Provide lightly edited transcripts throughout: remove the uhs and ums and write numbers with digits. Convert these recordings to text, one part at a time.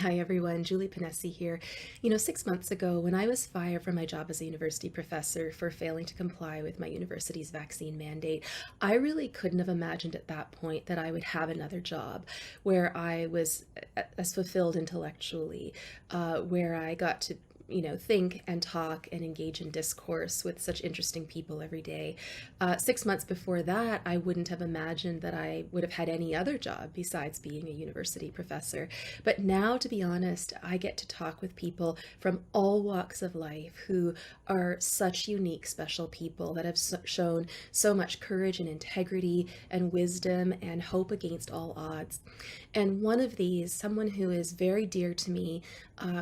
Hi everyone, Julie Ponesse here. 6 months ago, when I was fired from my job as a university professor for failing to comply with my university's vaccine mandate, I really couldn't have imagined at that point that I would have another job where I was as fulfilled intellectually, where I got to think and talk and engage in discourse with such interesting people every day. 6 months before that, I wouldn't have imagined that I would have had any other job besides being a university professor. But now, to be honest, I get to talk with people from all walks of life who are such unique, special people that have shown so much courage and integrity and wisdom and hope against all odds. And one of these, someone who is very dear to me,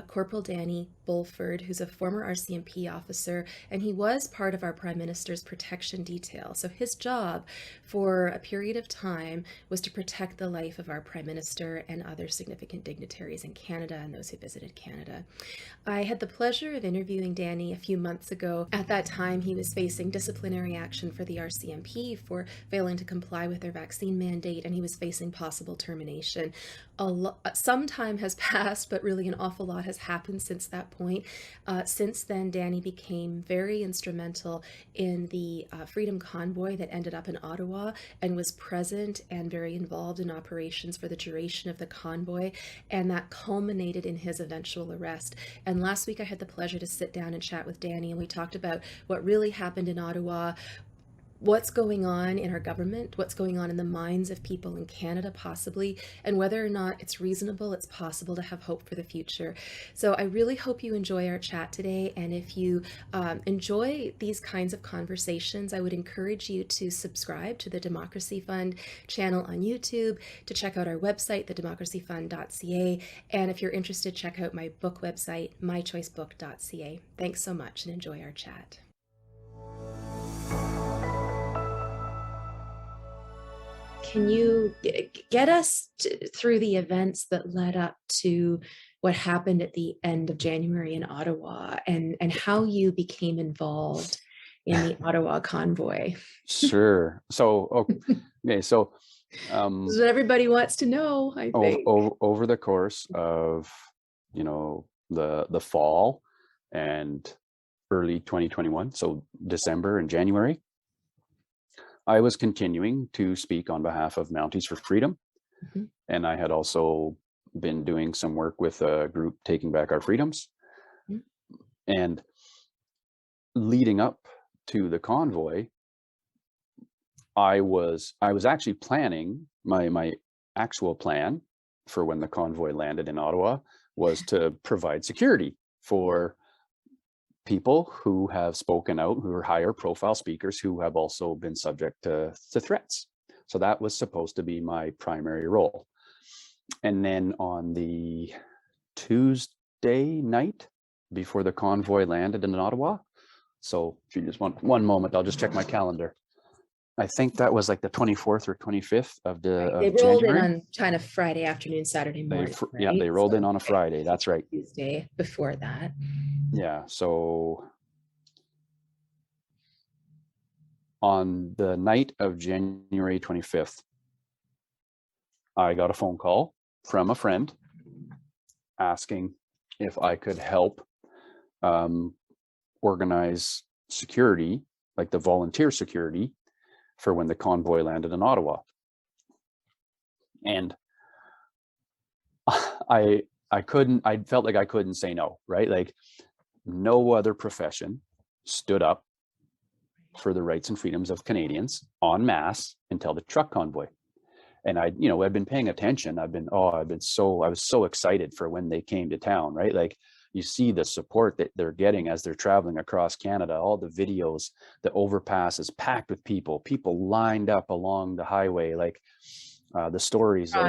Corporal Danny Bulford, who's a former RCMP officer, and he was part of our Prime Minister's protection detail. So his job for a period of time was to protect the life of our Prime Minister and other significant dignitaries in Canada and those who visited Canada. I had the pleasure of interviewing Danny a few months ago. At that time, he was facing disciplinary action for the RCMP for failing to comply with their vaccine mandate, and he was facing possible termination. Some time has passed, but really an awful lot has happened since that point. Since then, Danny became very instrumental in the Freedom Convoy that ended up in Ottawa and was present and very involved in operations for the duration of the convoy, and that culminated in his eventual arrest. And last week I had the pleasure to sit down and chat with Danny, and we talked about what really happened in Ottawa, what's going on in our government, what's going on in the minds of people in Canada possibly, and whether or not it's reasonable, it's possible to have hope for the future. So I really hope you enjoy our chat today, and if you enjoy these kinds of conversations, I would encourage you to subscribe to the Democracy Fund channel on YouTube, to check out our website, thedemocracyfund.ca, and if you're interested, check out my book website, mychoicebook.ca. Thanks so much and enjoy our chat. Can you get us through the events that led up to what happened at the end of January in Ottawa, and how you became involved in the Ottawa convoy? Sure. So, okay. So, This is what everybody wants to know, I think. over the course of, the fall and early 2021, so December and January, I was continuing to speak on behalf of Mounties for Freedom. Mhm. And I had also been doing some work with a group taking back our freedoms. Mhm. And leading up to the convoy, I was actually planning my actual plan for when the convoy landed in Ottawa was to provide security for people who have spoken out, who are higher profile speakers, who have also been subject to threats. So that was supposed to be my primary role. And then on the Tuesday night before the convoy landed in Ottawa, so if you just want one moment, I'll just check my calendar. I think that was like the 24th or 25th of They of rolled in January. on kind of Friday afternoon, Saturday morning, Yeah, they right? rolled in So on a Friday. That's right. Tuesday before that. Yeah. So on the night of January 25th, I got a phone call from a friend asking if I could help organize security, like the volunteer security, for when the convoy landed in Ottawa. And I felt like I couldn't say no, right? Like no other profession stood up for the rights and freedoms of Canadians en masse until the truck convoy. And I'd been paying attention. I was so excited for when they came to town, right? Like you see the support that they're getting as they're traveling across Canada, all the videos, the overpass is packed with people lined up along the highway, like the stories of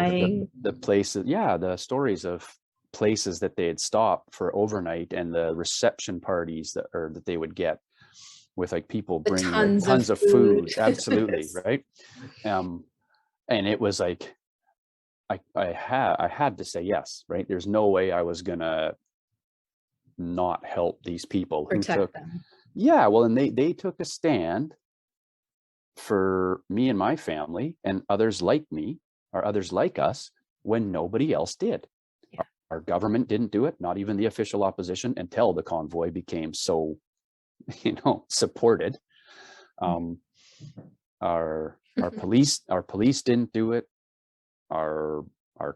the places, the stories of places that they had stopped for overnight and the reception parties that they would get with like people bringing like tons of food. Absolutely. Right. And it was like, I had to say yes, right? There's no way I was gonna not help these people who took them. Yeah, well, and they took a stand for me and my family and others like me or others like us when nobody else did. Yeah. our government didn't do it, not even the official opposition, until the convoy became so, supported. Our police didn't do it. Our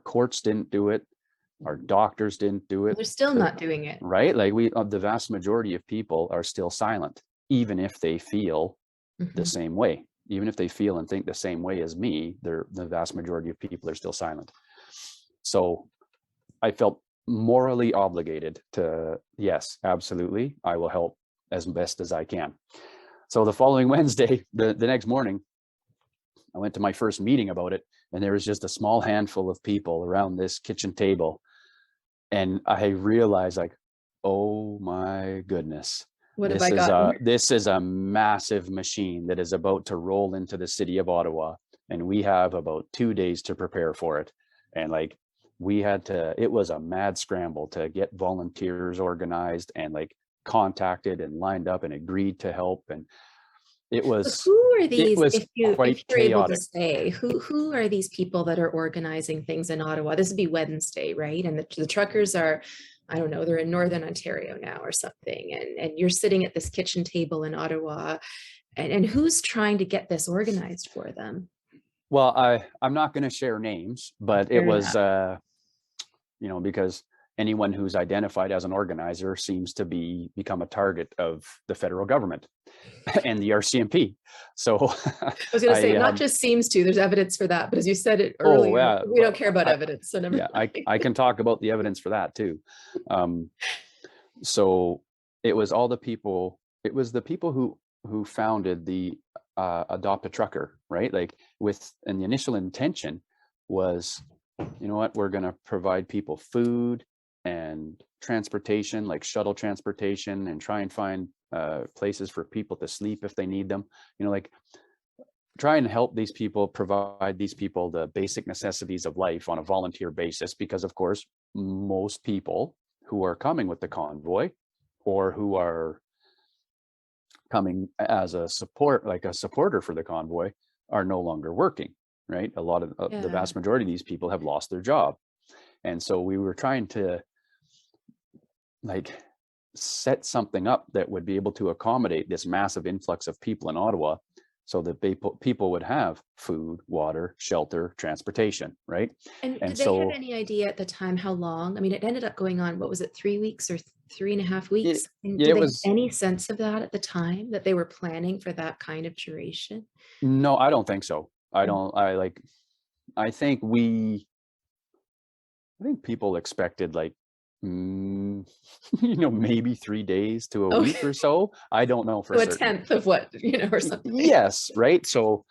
courts didn't do it. Our doctors didn't do it. They're still not doing it. Right? Like the vast majority of people are still silent, even if they feel the same way. Even if they feel and think the same way as me, the vast majority of people are still silent. So I felt morally obligated to, yes, absolutely, I will help as best as I can. So the following Wednesday, the next morning, I went to my first meeting about it, and there was just a small handful of people around this kitchen table. And I realized, like, oh my goodness, what have I gotten? This is a massive machine that is about to roll into the city of Ottawa, and we have about 2 days to prepare for it. And like, it was a mad scramble to get volunteers organized and like contacted and lined up and agreed to help. And it was, who are these, if you're quite able to chaotic. say, who are these people that are organizing things in Ottawa? This would be Wednesday, right? And the truckers are, I don't know, they're in Northern Ontario now or something. And you're sitting at this kitchen table in Ottawa, and who's trying to get this organized for them? Well, I'm not going to share names, but it was, because anyone who's identified as an organizer seems to become a target of the federal government and the RCMP. So I was going to say, not just seems to, there's evidence for that, but as you said it earlier, we don't care about evidence. So never mind. I can talk about the evidence for that too. So it was the people who founded the Adopt a Trucker, right? Like and the initial intention was, you know what, we're going to provide people food and transportation, like shuttle transportation, and try and find places for people to sleep if they need them, like try and help these people, provide these people the basic necessities of life on a volunteer basis, because of course most people who are coming with the convoy or who are coming as a supporter for the convoy are no longer working, right? A lot of the vast majority of these people have lost their job. And so we were trying to like set something up that would be able to accommodate this massive influx of people in Ottawa, so that people would have food, water, shelter, transportation, right? And did they have any idea at the time how long? I mean, it ended up going on, what was it, 3 weeks or 3.5 weeks? Did they have any sense of that at the time, that they were planning for that kind of duration? No, I don't think so. I think people expected like, maybe 3 days to a week or so. I don't know for certain. A tenth of what, or something. Yes, right. So,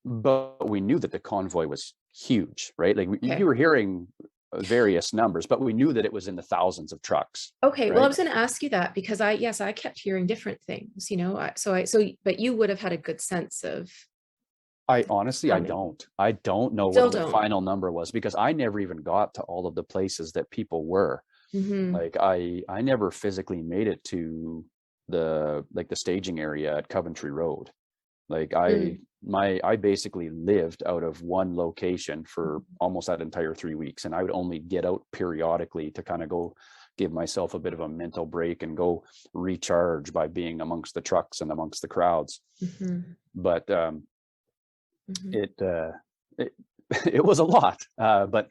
but we knew that the convoy was huge, right? Like you were hearing various numbers, but we knew that it was in the thousands of trucks. Okay, right? Well, I was going to ask you that because I kept hearing different things, but you would have had a good sense of. I honestly, I don't know what the final number was, because I never even got to all of the places that people were. Like I never physically made it to the staging area at Coventry Road. Like I basically lived out of one location for almost that entire 3 weeks. And I would only get out periodically to kind of go give myself a bit of a mental break and go recharge by being amongst the trucks and amongst the crowds. But it was a lot. But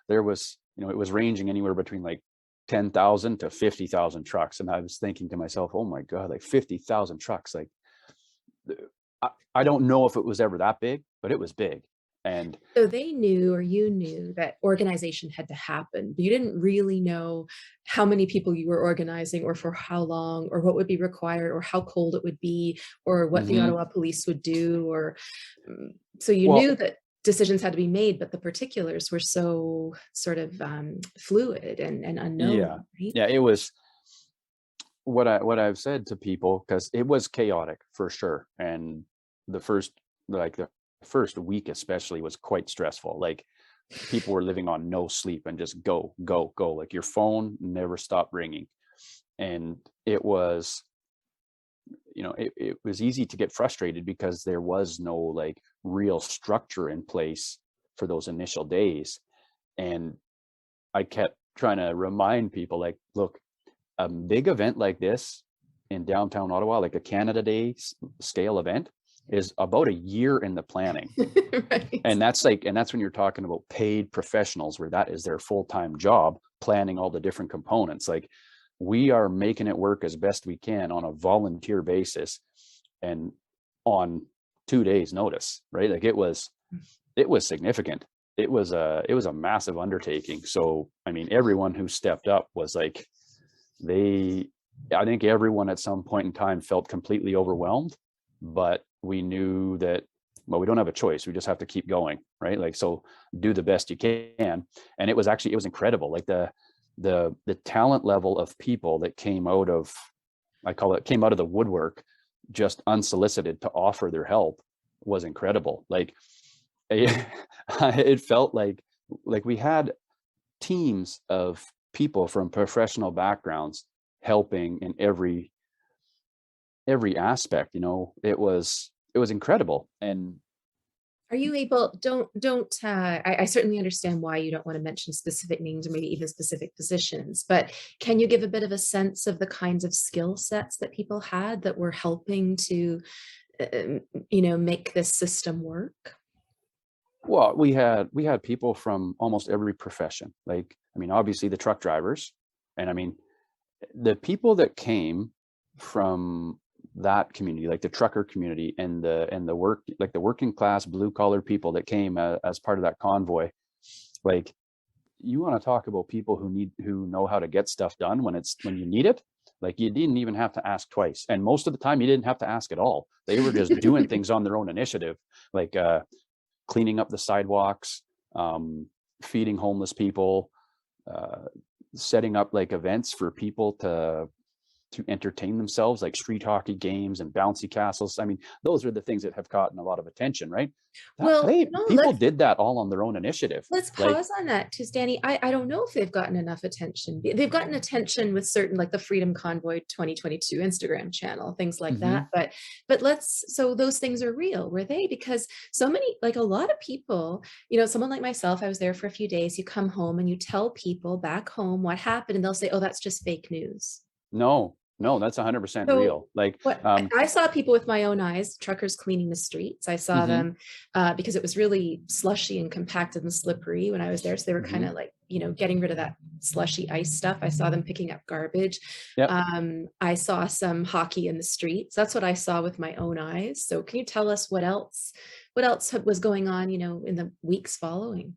there was, it was ranging anywhere between like 10,000 to 50,000 trucks. And I was thinking to myself, oh my God, like 50,000 trucks. Like, I don't know if it was ever that big, but it was big. And so they knew, or you knew, that organization had to happen, but you didn't really know how many people you were organizing, or for how long, or what would be required, or how cold it would be, or what the Ottawa police would do, or so you knew that decisions had to be made, but the particulars were so sort of fluid and unknown. Yeah, right? Yeah, it was what I've said to people, because it was chaotic for sure, and the first week especially was quite stressful. Like people were living on no sleep and just go. Like your phone never stopped ringing. And it was, it was easy to get frustrated because there was no like real structure in place for those initial days. And I kept trying to remind people, like, look, a big event like this in downtown Ottawa, like a Canada Day scale event, is about a year in the planning. Right. And that's when you're talking about paid professionals, where that is their full-time job, planning all the different components. Like, we are making it work as best we can on a volunteer basis and on 2 days notice, right? Like, it was significant. It was a massive undertaking. So, I mean, everyone who stepped up was like, I think everyone at some point in time felt completely overwhelmed, but we knew that, well, we don't have a choice. We just have to keep going, right? Like, so do the best you can. And it was incredible. Like, the talent level of people that came out of the woodwork, just unsolicited, to offer their help was incredible. Like, it felt like we had teams of people from professional backgrounds helping in every aspect. It was incredible. And Are you able, I certainly understand why you don't want to mention specific names or maybe even specific positions, but can you give a bit of a sense of the kinds of skill sets that people had that were helping to, make this system work? well, we had people from almost every profession. Like, I mean, obviously the truck drivers, and I mean, the people that came from that community, like the trucker community, and the working class blue collar people that came as part of that convoy. Like, you want to talk about people who know how to get stuff done when you need it. Like, you didn't even have to ask twice, and most of the time you didn't have to ask at all. They were just doing things on their own initiative, like cleaning up the sidewalks, feeding homeless people, setting up like events for people to entertain themselves, like street hockey games and bouncy castles. I mean, those are the things that have gotten a lot of attention, right? People did that all on their own initiative. Let's pause on that, because Danny, I don't know if they've gotten enough attention. They've gotten attention with certain, like the Freedom Convoy 2022 Instagram channel, things like that. But so those things are real, were they? Because so many, like a lot of people, someone like myself, I was there for a few days. You come home and you tell people back home what happened, and they'll say, "Oh, that's just fake news." No, that's 100% So real. Like, I saw people with my own eyes, truckers cleaning the streets. I saw them because it was really slushy and compacted and slippery when I was there. So they were kind of like, getting rid of that slushy ice stuff. I saw them picking up garbage. Yep. I saw some hockey in the streets. That's what I saw with my own eyes. So can you tell us what else was going on, in the weeks following?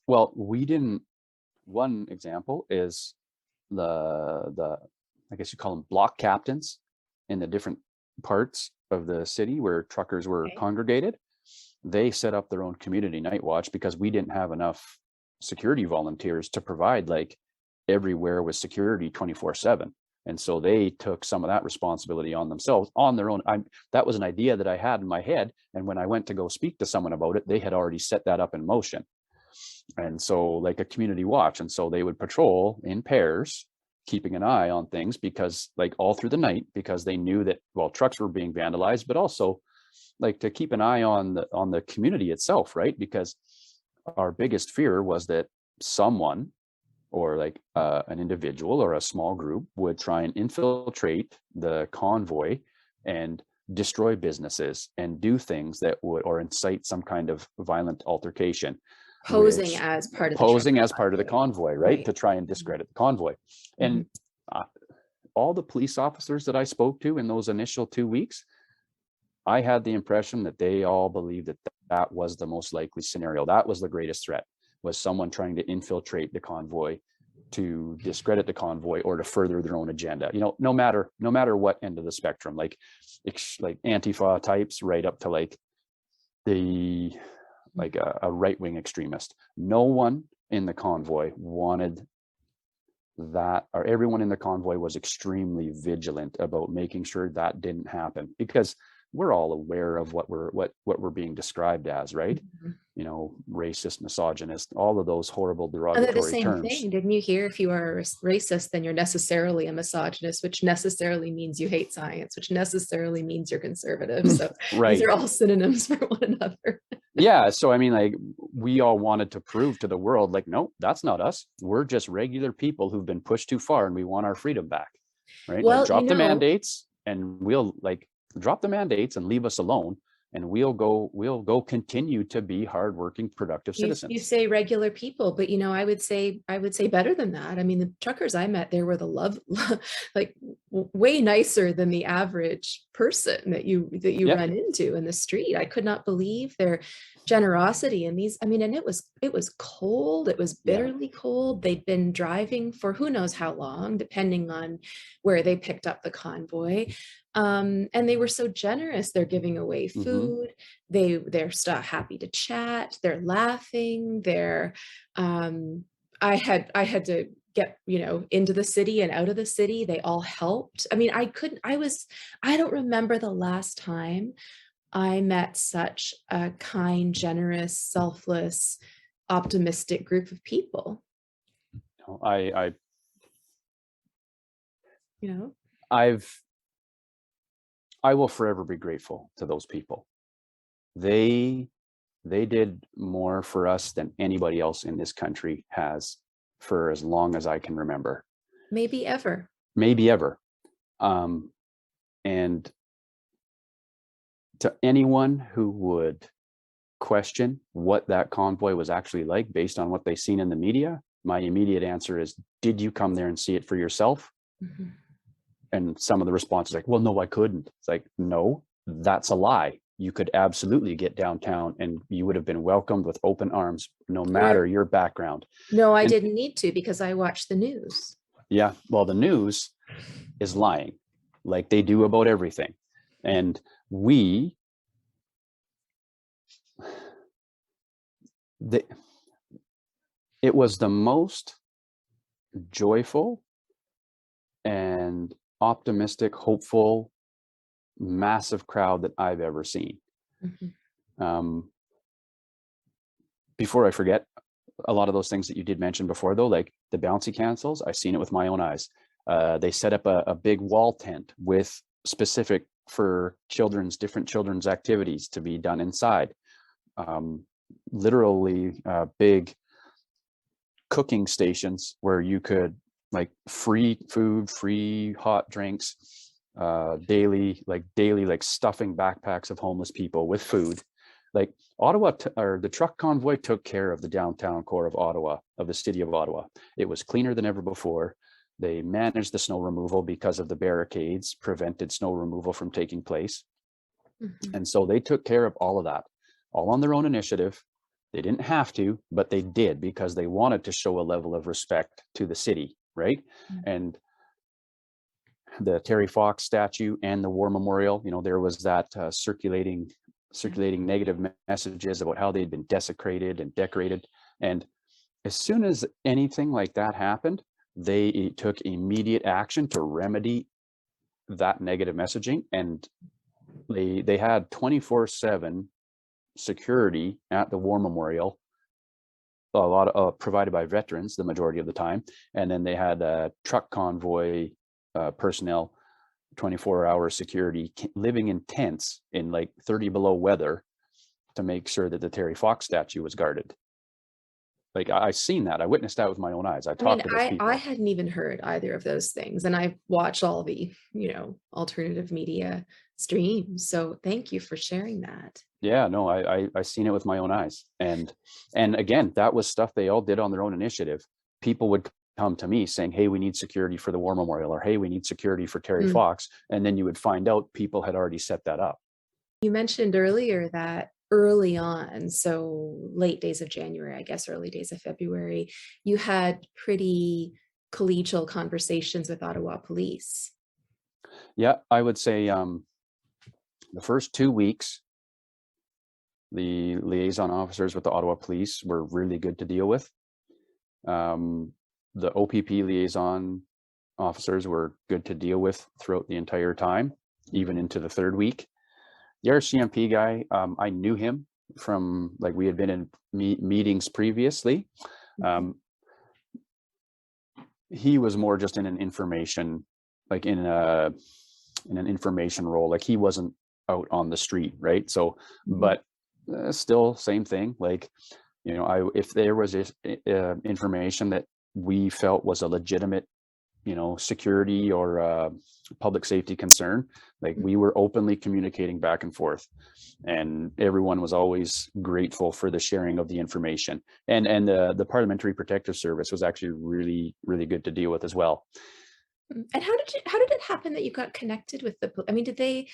Well, one example is the I guess you call them block captains in the different parts of the city where truckers were congregated. They set up their own community night watch because we didn't have enough security volunteers to provide like everywhere with security 24/7. And so they took some of that responsibility on themselves on their own. That was an idea that I had in my head. And when I went to go speak to someone about it, they had already set that up in motion. And so, like a community watch. And so they would patrol in pairs, keeping an eye on things, because like all through the night, because they knew that, well, trucks were being vandalized, but also like to keep an eye on the community itself, right? Because our biggest fear was that someone, or like an individual or a small group, would try and infiltrate the convoy and destroy businesses and do things that would, or incite some kind of violent altercation. Posing as part of the convoy, right? To try and discredit the convoy. And all the police officers that I spoke to in those initial 2 weeks, I had the impression that they all believed that was the most likely scenario. That was the greatest threat, was someone trying to infiltrate the convoy to discredit the convoy or to further their own agenda. No matter what end of the spectrum, like Antifa types, right up to like a right-wing extremist. No one in the convoy wanted that, or everyone in the convoy was extremely vigilant about making sure that didn't happen, because we're all aware of what we're being described as, right? Racist, misogynist, all of those horrible derogatory terms. The same thing. Didn't you hear, if you are a racist, then you're necessarily a misogynist, which necessarily means you hate science, which necessarily means you're conservative. So these are all synonyms for one another. Yeah, so I mean, like, we all wanted to prove to the world, like, no, that's not us. We're just regular people who've been pushed too far and we want our freedom back, right? Like, Well, drop the mandates and we'll like drop the mandates and leave us alone, and we'll go continue to be hardworking, productive you citizens. say regular people, but I would say better than that. I mean, the truckers I met there were the like way nicer than the average person that you Yeah. run into in the street. I could not believe their generosity. And these, I mean, and it was cold, it was Yeah. bitterly cold. They'd been driving for who knows how long, depending on where they picked up the convoy. And they were so generous. They're giving away Hmm. food. They're still happy to chat. They're laughing. Um, I had to get, into the city and out of the city. They all helped. I mean, I don't remember the last time I met such a kind, generous, selfless, optimistic group of people, I you know? I've I will forever be grateful to those people. They they did more for us than anybody else in this country has for as long as I can remember, Maybe ever. maybe ever. Um, and to anyone who would question what that convoy was actually like based on what they've seen in the media, my immediate answer is, did you come there and see it for yourself? Mhm. And some of the responses like, well, no, I couldn't. It's like, no, that's a lie. You could absolutely get downtown and you would have been welcomed with open arms, no matter Or your background. no, I And didn't need to because I watched the news. yeah, well, the news is lying like they do about everything. And we, the, it was the most joyful and optimistic, hopeful, massive crowd that I've ever seen. Mhm. Um, before I forget, a lot of those things that you did mention before, though, like the bouncy castles, I've seen it with my own eyes. They set up a big wall tent with specific for different children's activities to be done inside. Um, literally big cooking stations where you could like free food, free hot drinks, daily like stuffing backpacks of homeless people with food. Like Ottawa or the truck convoy took care of the downtown core of Ottawa, of the city of Ottawa. It was cleaner than ever before. They managed the snow removal because of the barricades, prevented snow removal from taking place. Mhm. And so they took care of all of that, all on their own initiative. They didn't have to, but they did because they wanted to show a level of respect to the city, right? Mhm. And the Terry Fox statue and the war memorial, there was that circulating negative messages about how they'd been desecrated and decorated. And as soon as anything like that happened, they took immediate action to remedy that negative messaging. And they had 24/7 security at the war memorial, a lot of provided by veterans the majority of the time. And then they had truck convoy personnel, 24-hour security, living in tents in like 30 below weather to make sure that the Terry Fox statue was guarded. Like I seen that, I witnessed that with my own eyes. I I mean, talked to those I people. hadn't even heard either of those things, and I watch all the, alternative media streams. So thank you for sharing that. Yeah, no, I seen it with my own eyes. And again, that was stuff they all did on their own initiative. People would come to me saying, hey, we need security for the war memorial, or hey, we need security for Terry Mm. Fox. And then you would find out people had already set that up. You mentioned earlier that early on, so late days of January, I guess early days of February, you had pretty collegial conversations with Ottawa police. Yeah, I would say the first 2 weeks, the liaison officers with the Ottawa police were really good to deal with. The OPP liaison officers were good to deal with throughout the entire time, even into the third week. The RCMP guy, I knew him from, like, we had been in meetings previously. Um, he was more just in an information, like in an information role. Like he wasn't out on the street, right? So, but still same thing. Like, if there was information that we felt was a legitimate, security or public safety concern, like we were openly communicating back and forth, and everyone was always grateful for the sharing of the information. And the Parliamentary Protective Service was actually really, really good to deal with as well. And how did it happen that you got connected with I mean, did they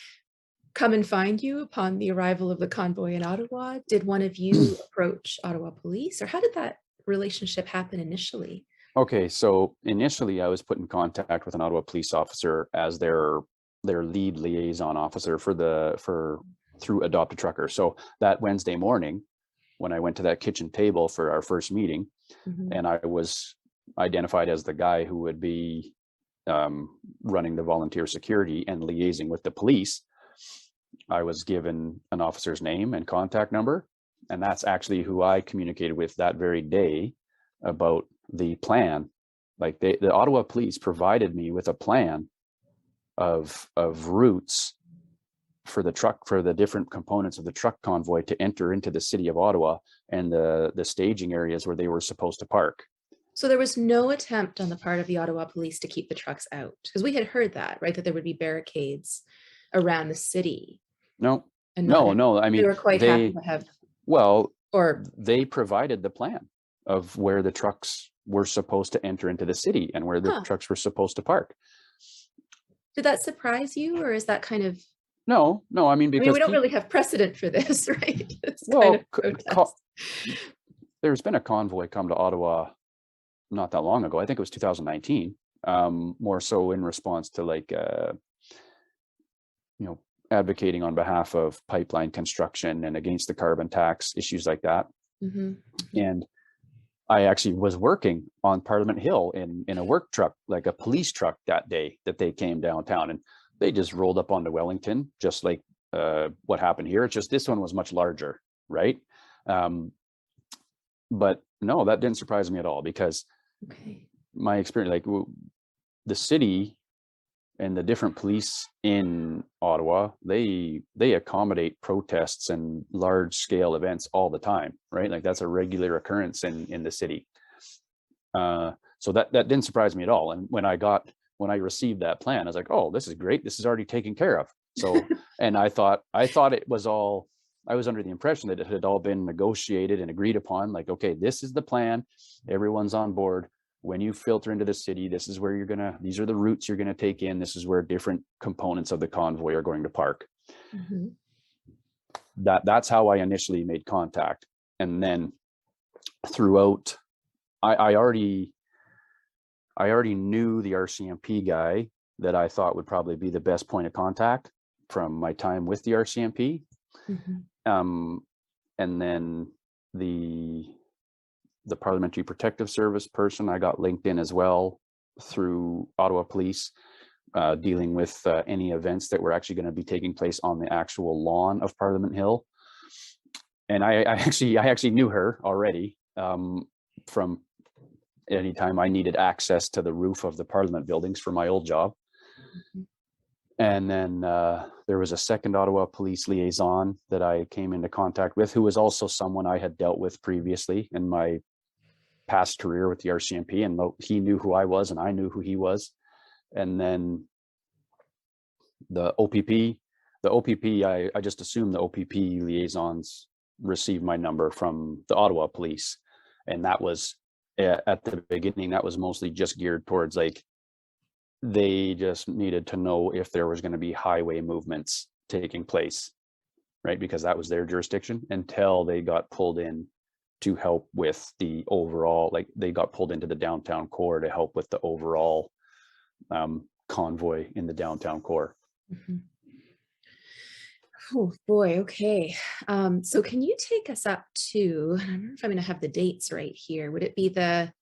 come and find you upon the arrival of the convoy in Ottawa? Did one of you approach Ottawa police, or how did that relationship happen initially? Okay, so initially I was put in contact with an Ottawa police officer as their lead liaison officer through Adopt a Trucker. So that Wednesday morning, when I went to that kitchen table for our first meeting, and I was identified as the guy who would be running the volunteer security and liaising with the police, I was given an officer's name and contact number, and that's actually who I communicated with that very day about the plan. Like the Ottawa police provided me with a plan of routes for the different components of the truck convoy to enter into the city of Ottawa, and the staging areas where they were supposed to park. So there was no attempt on the part of the Ottawa police to keep the trucks out, because we had heard that, right, that there would be barricades around the city. No, And no. I mean, they were quite happy to have. Well, or they provided the plan of where the trucks were supposed to enter into the city and where the trucks were supposed to park. Did that surprise you, or is that kind of? No. I mean, because we don't really have precedent for this, right? It's well, kind of there's been a convoy come to Ottawa not that long ago. I think it was 2019. More so in response to like, advocating on behalf of pipeline construction and against the carbon tax, issues like that. And I actually was working on Parliament Hill in a work truck, like a police truck, that day that they came downtown, and they just rolled up onto Wellington, just like what happened here. It's just this one was much larger, right? But no, that didn't surprise me at all, because my experience, like the city and the different police in Ottawa, they accommodate protests and large scale events all the time, right? Like that's a regular occurrence in the city. So that didn't surprise me at all. And when I received that plan, I was like, oh, this is great. This is already taken care of. So, and I thought it was all, I was under the impression that it had all been negotiated and agreed upon. Like, okay, this is the plan. Everyone's on board. When you filter into the city, this is where these are the routes you're going to take in. This is where different components of the convoy are going to park. That's how I initially made contact. And then throughout, I already knew the RCMP guy that I thought would probably be the best point of contact from my time with the RCMP. And then the Parliamentary Protective Service person, I got linked in as well through Ottawa Police, dealing with any events that were actually going to be taking place on the actual lawn of Parliament Hill. And I actually knew her already from any time I needed access to the roof of the Parliament buildings for my old job. And then there was a second Ottawa Police liaison that I came into contact with, who was also someone I had dealt with previously in my past career with the RCMP, and he knew who I was and I knew who he was. And then the OPP, I just assumed the OPP liaisons received my number from the Ottawa Police. And that was, at the beginning, that was mostly just geared towards like, they just needed to know if there was going to be highway movements taking place, right? Because that was their jurisdiction, until they got pulled in to help with the overall, like they got pulled into the downtown core to help with the overall convoy in the downtown core. Oh boy, okay. So can you take us up to, I don't know if I'm going to have the dates right here. Would it be the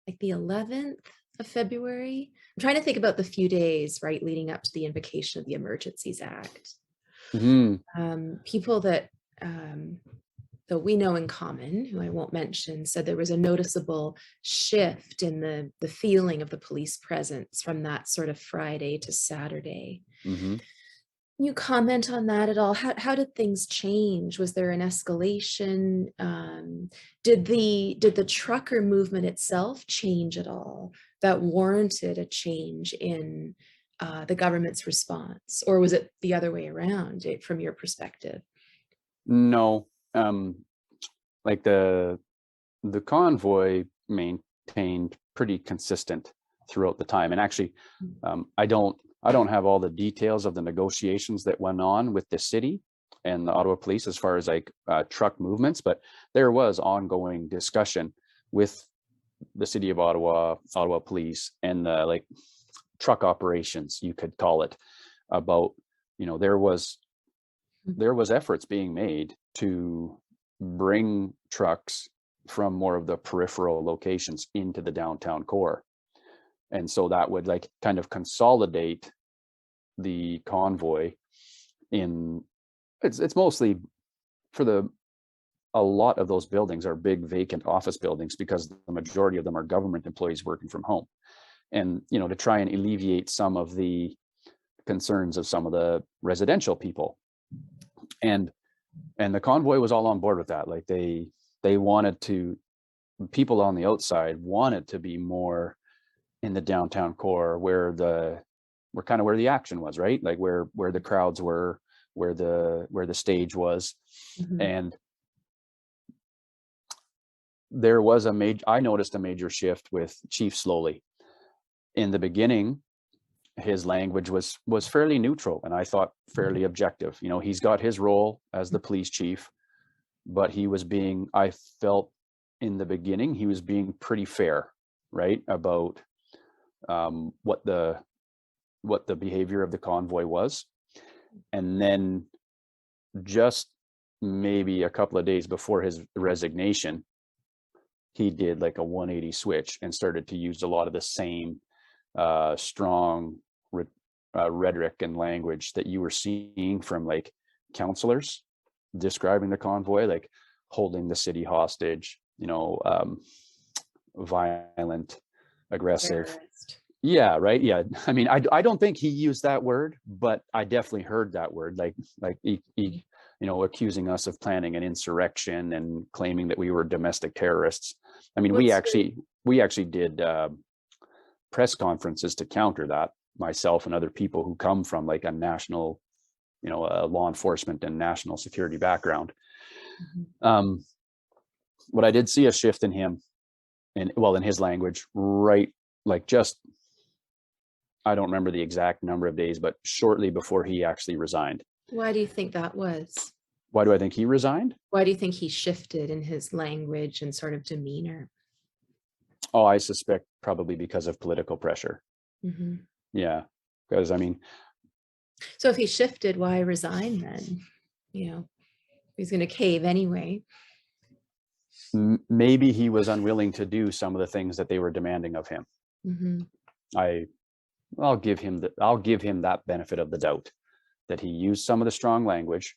11th of February? I'm trying to think about the few days, right, leading up to the invocation of the Emergencies Act. People that we know in common, who I won't mention, said there was a noticeable shift in the feeling of the police presence from that sort of Friday to Saturday. you comment on that at all? How did things change? Was there an escalation? Did the trucker movement itself change at all that warranted a change in the government's response, or was it the other way around, from your perspective? No, like the convoy maintained pretty consistent throughout the time. And actually, I don't have all the details of the negotiations that went on with the city and the Ottawa police as far as like truck movements, but there was ongoing discussion with the city of Ottawa, Ottawa police, and the like truck operations, you could call it, about, there was efforts being made to bring trucks from more of the peripheral locations into the downtown core. And so that would like kind of consolidate the convoy in, it's mostly for a lot of those buildings are big vacant office buildings because the majority of them are government employees working from home. And, to try and alleviate some of the concerns of some of the residential people. And the convoy was all on board with that. Like they wanted to, people on the outside wanted to be more in the downtown core where the action was, right? Like where the crowds were, where the stage was. Mhm. And there was I noticed a major shift with Chief Slowly. In the beginning, his language was fairly neutral and I thought fairly objective. He's got his role as the police chief, but I felt in the beginning, he was being pretty fair, right? About what the behavior of the convoy was. And then just maybe a couple of days before his resignation, he did like a 180 switch and started to use a lot of the same strong rhetoric and language that you were seeing from like counselors describing the convoy, like holding the city hostage, violent, aggressive. Terrorist. Yeah, right. Yeah. I mean, I don't think he used that word, but I definitely heard that word, like he accusing us of planning an insurrection and claiming that we were domestic terrorists. I mean, we actually did press conferences to counter that, myself and other people who come from like a national, a law enforcement and national security background. Mhm. But I did see a shift in him, in his language, right? Like just, I don't remember the exact number of days, but shortly before he actually resigned. Why do you think that was? Why do I think he resigned? Why do you think he shifted in his language and sort of demeanor? Oh, I suspect probably because of political pressure. Mhm. Yeah. Because I mean, So if he shifted, why resign then? He's going to cave anyway. maybe he was unwilling to do some of the things that they were demanding of him. Mhm. I'll give him that benefit of the doubt that he used some of the strong language,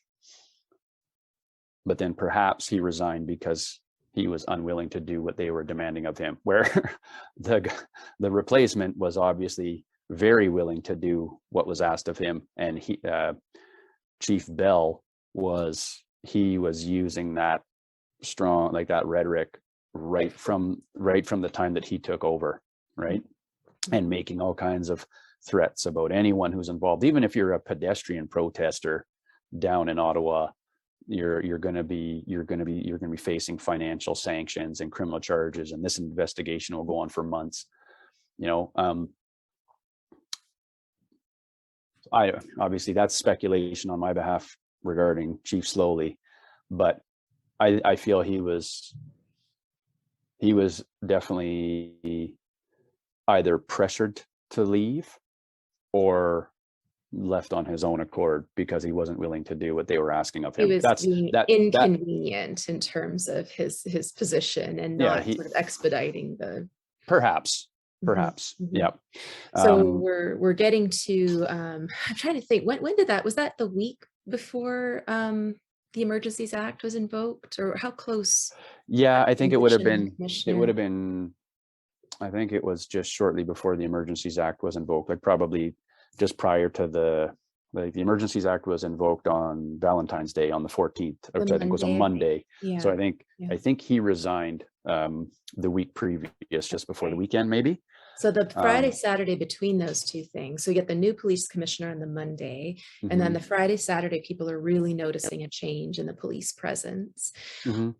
but then perhaps he resigned because he was unwilling to do what they were demanding of him, where the replacement was obviously very willing to do what was asked of him. And Chief Bell was using that strong, like that rhetoric right from the time that he took over, right? And making all kinds of threats about anyone who's involved. Even if you're a pedestrian protester down in Ottawa, you're going to be facing financial sanctions and criminal charges, and this investigation will go on for months. I obviously, that's speculation on my behalf regarding Chief Slowly, but I feel he was definitely either pressured to leave or left on his own accord because he wasn't willing to do what they were asking of He him. was being That inconvenient in terms of his position and yeah, not sort of expediting the. perhaps. Mhm, mhm. Yeah. So we're getting to I'm trying to think, when did that, was that the week before the Emergencies Act was invoked, or how close? Yeah, I think it would have been Commissioner. I think it was just shortly before the Emergencies Act was invoked, like probably just prior to the Like the Emergencies Act was invoked on Valentine's Day on the 14th, The which I think was a Monday, I think. Monday. Yeah. So Yeah. I think he resigned the week previous, just before the weekend, maybe. So the Friday, Um, Saturday between those two things. So you get the new police commissioner on the Monday, and then mhm, the Friday, Saturday, people are really noticing a change in the police presence. mhm.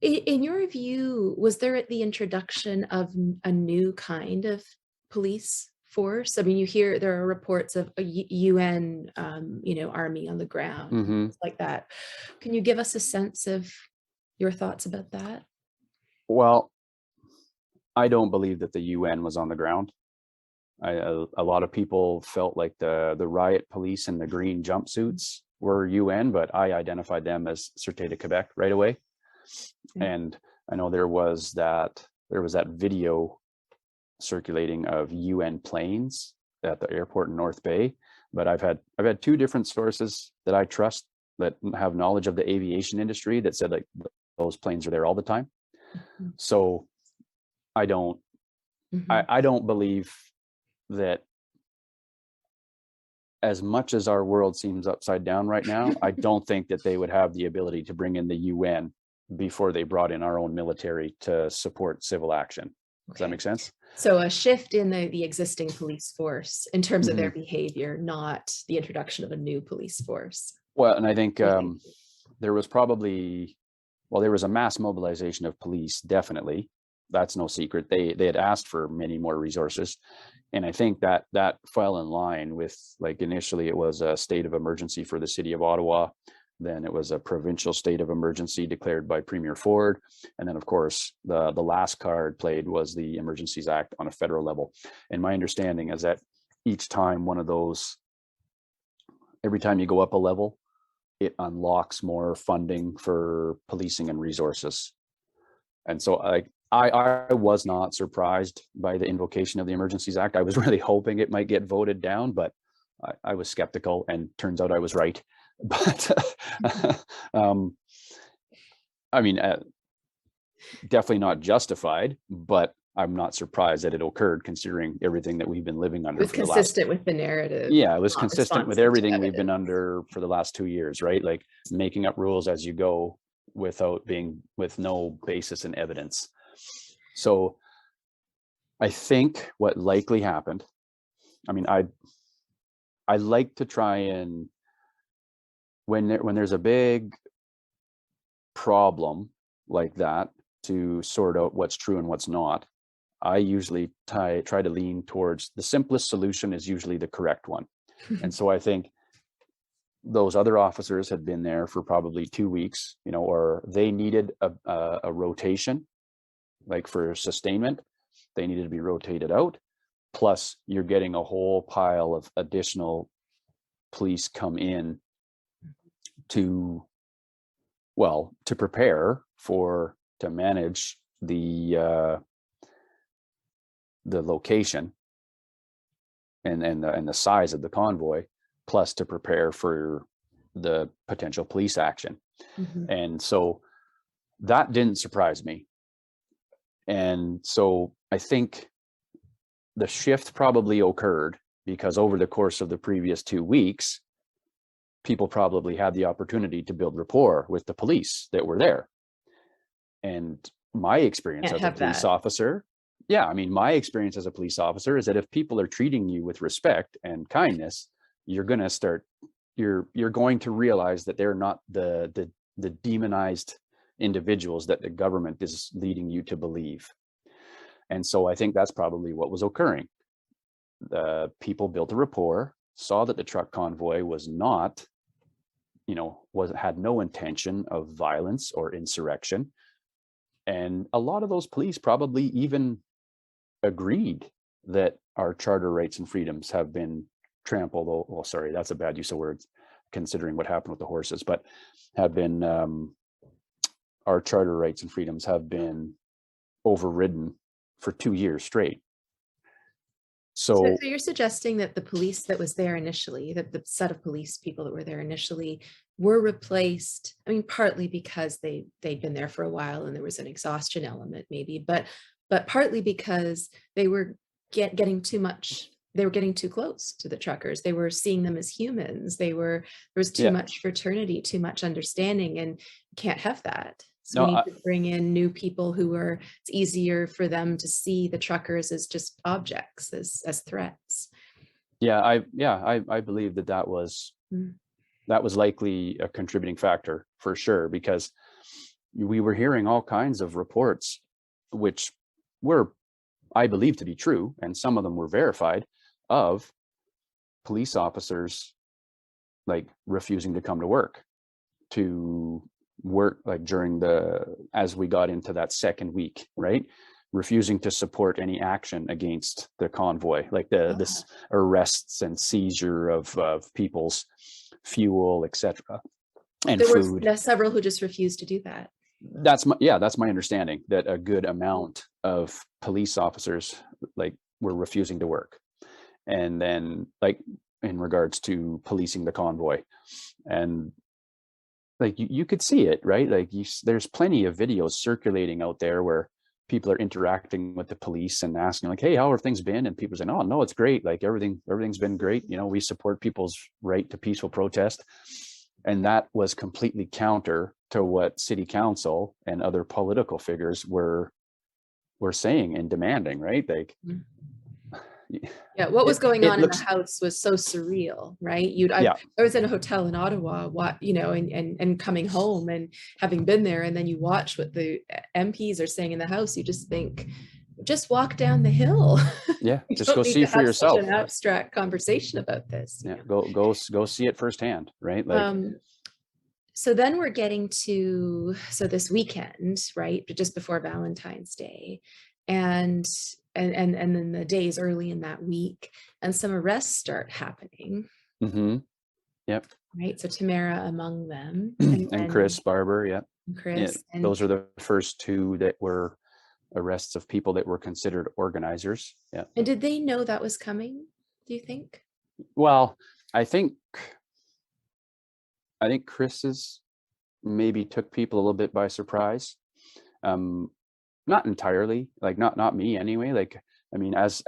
In your view, was there the introduction of a new kind of police force? I mean, you hear there are reports of a UN, army on the ground, Mhm. things like that. Can you give us a sense of your thoughts about that? Well, I don't believe that the UN was on the ground. A lot of people felt like the riot police in the green jumpsuits were UN, but I identified them as Sûreté de Quebec right away. Okay. And I know there was that video circulating of UN planes at the airport in North Bay. But I've had two different sources that I trust that have knowledge of the aviation industry that said like those planes are there all the time. Mhm. So I don't Mhm. I don't believe that, as much as our world seems upside down right now, I don't think that they would have the ability to bring in the UN before they brought in our own military to support civil action. Does that Okay. make sense? So a shift in the existing police force in terms of their Mhm. behavior, not the introduction of a new police force. Well, and I think You think? there was probably, well, there was a mass mobilization of police, definitely. That's no secret. They had asked for many more resources. And I think that fell in line with, like, initially it was a state of emergency for the city of Ottawa. Then it was a provincial state of emergency declared by Premier Ford. And then, of course, the last card played was the Emergencies Act on a federal level. And my understanding is that each time one of those, every time you go up a level, it unlocks more funding for policing and resources. And so I was not surprised by the invocation of the Emergencies Act. I was really hoping it might get voted down, but I was skeptical, and turns out I was right. But I mean, definitely not justified, but I'm not surprised that it occurred, considering everything that we've been living It under was for the last. consistent with the narrative, Yeah, it was not consistent with responsive to everything we've been evidence. under for the last 2 years, right? Like making up rules as you go with no basis in evidence. So I think what likely happened, I mean, I like to try and, when there's a big problem like that, to sort out what's true and what's not, I usually try to lean towards the simplest solution is usually the correct one. And so I think those other officers had been there for probably 2 weeks, or they needed a rotation, like for sustainment, they needed to be rotated out. Plus, you're getting a whole pile of additional police come in to, well, to prepare for, to manage the location and the size of the convoy, plus to prepare for the potential police action. Mhm. And so that didn't surprise me. And so I think the shift probably occurred because over the course of the previous 2 weeks, people probably had the opportunity to build rapport with the police that were there. And my experience Can't as a have police that. officer, yeah, I mean, my experience as a police officer is that if people are treating you with respect and kindness, you're going to start, you're going to realize that they're not the demonized individuals that the government is leading you to believe. And so I think that's probably what was occurring. The people built a rapport, saw that the truck convoy was not, had no intention of violence or insurrection. And a lot of those police probably even agreed that our charter rights and freedoms have been trampled. Well, sorry, that's a bad use of words, considering what happened with the horses, but have been, our charter rights and freedoms have been overridden for 2 years straight. So So you're suggesting that the police that was there initially, that the set of police people that were there initially were replaced, I mean, partly because they'd been there for a while and there was an exhaustion element maybe, but partly because they were getting too much they were getting too close to the truckers. They were seeing them as humans. There was too Yeah. much fraternity, too much understanding, and can't have that. So we No, need to bring in new people it's easier for them to see the truckers as just objects, as threats. I believe that Mm. that was likely a contributing factor for sure, because we were hearing all kinds of reports, which were, I believe, to be true, and some of them were verified, of police officers like refusing to come to work like as we got into that second week, right? Refusing to support any action against the convoy, like this arrests and seizure of people's fuel, etc., and There food. were several who just refused to do that. That's my understanding, that a good amount of police officers like were refusing to work. And then like in regards to policing the convoy, and like you could see it, right? Like there's plenty of videos circulating out there where people are interacting with the police and asking like, hey, how have things been? And people saying, oh no, it's great, like everything's been great, we support people's right to peaceful protest. And that was completely counter to what city council and other political figures were saying and demanding, right? Like, yeah, what was going on in the house was so surreal, right? I was in a hotel in Ottawa, and coming home and having been there, and then you watch what the MPs are saying in the house, you just think, just walk down the hill. Yeah, just go see for yourself. Such an abstract conversation about this. Yeah, go see it firsthand, right? Like, so then we're getting to this weekend, right? Just before Valentine's Day, and then the days early in that week, and some arrests start happening. Mm-hmm. Yep. Right. So Tamara among them, and Chris Barber. Yep. Chris. Yeah, those are the first two that were arrests of people that were considered organizers. Yeah. And did they know that was coming, do you think? Well, I think Chris's maybe took people a little bit by surprise. Not entirely, like not me anyway. Like, I mean, as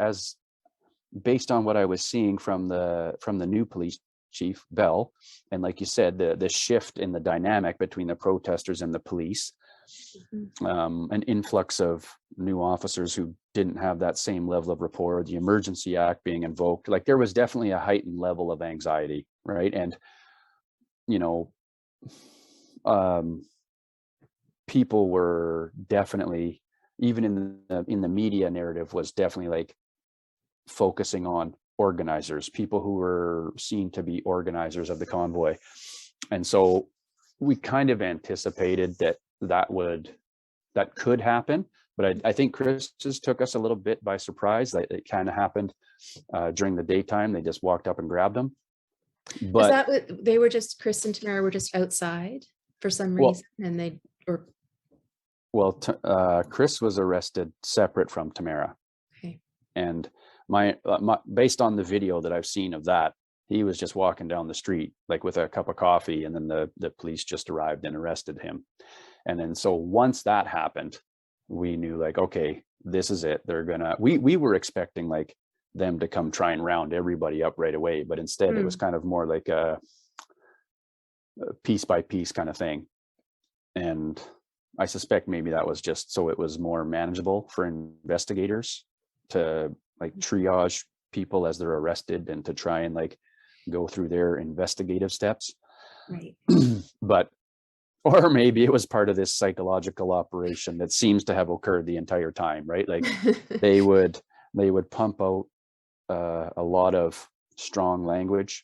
based on what I was seeing from the new police chief, Bell, and like you said, the shift in the dynamic between the protesters and the police, an influx of new officers who didn't have that same level of rapport, the Emergency Act being invoked, like there was definitely a heightened level of anxiety, right? And people were definitely, even in the media narrative, was definitely like focusing on organizers, people who were seen to be organizers of the convoy. And so we kind of anticipated that could happen, but I think Chris's took us a little bit by surprise. That it kind of happened during the daytime. They just walked up and grabbed them. But is that what they were? Just Chris and Tamara were just outside for some reason, and they were. Well, Chris was arrested separate from Tamara. Okay. And my based on the video that I've seen of that, he was just walking down the street like with a cup of coffee, and then the police just arrived and arrested him. And then so once that happened, we knew like, okay, this is it. They're gonna. We were expecting like them to come try and round everybody up right away, but instead it was kind of more like a piece by piece kind of thing. And I suspect maybe that was just so it was more manageable for investigators to like triage people as they're arrested and to try and like go through their investigative steps. Right. But, or maybe it was part of this psychological operation that seems to have occurred the entire time, right? Like they would pump out a lot of strong language,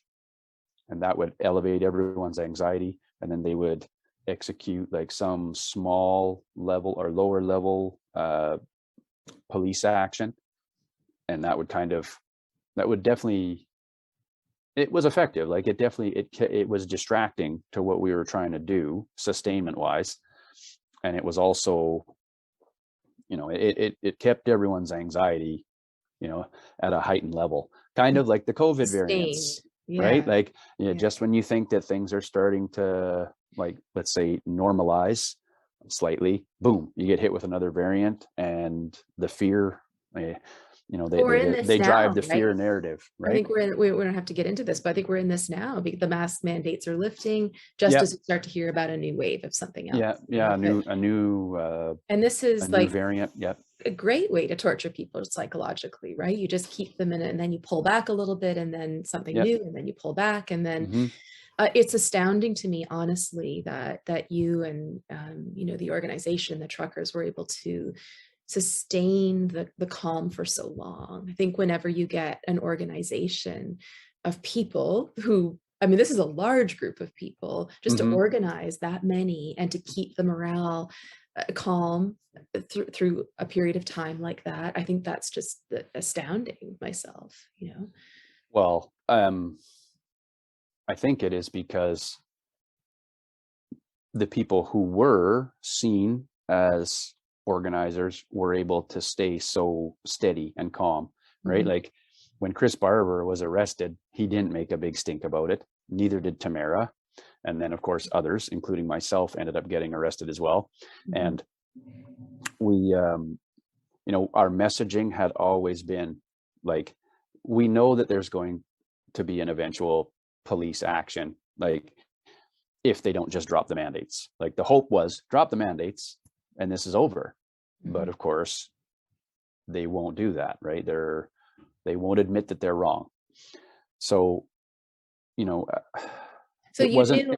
and that would elevate everyone's anxiety. And then they would execute like some small level or lower level police action, and that would definitely, it was effective. Like it was distracting to what we were trying to do sustainment wise, and it was also, it kept everyone's anxiety at a heightened level, kind of like the COVID variants. Yeah. Right? Like, just when you think that things are starting to, like, let's say, normalize slightly, boom, you get hit with another variant, and the fear, you know, We're in this they drive now, the right? fear narrative, I think right? we don't have to get into this, but I think we're in this now. The mask mandates are lifting just Yep. as we start to hear about a new wave of something else. Yeah. You know, Yeah. but and this A is new like variant. Yep. a great way to torture people psychologically, right? You just keep them in it and then you pull back a little bit and then something Yep. new and then you pull back and then Hmm. it's astounding to me, honestly, that you and you know, the organization, the truckers, were able to sustain the calm for so long. I think whenever you get an organization of people who, I mean, this is a large group of people, just to Hmm. organize that many and to keep the morale calm through a period of time like that, I think that's just astounding myself, you know. Well, I think it is because the people who were seen as organizers were able to stay so steady and calm, right? Mhm. Like when Chris Barber was arrested, he didn't make a big stink about it. Neither did Tamara. And then, of course, others, including myself, ended up getting arrested as well. Mhm. And we, you know, our messaging had always been like, we know that there's going to be an eventual police action. Like, if they don't just drop the mandates. Like the hope was drop the mandates and this is over. But Mhm. of course, they won't do that, right? They won't admit that they're wrong. So, you know, So it you wasn't knew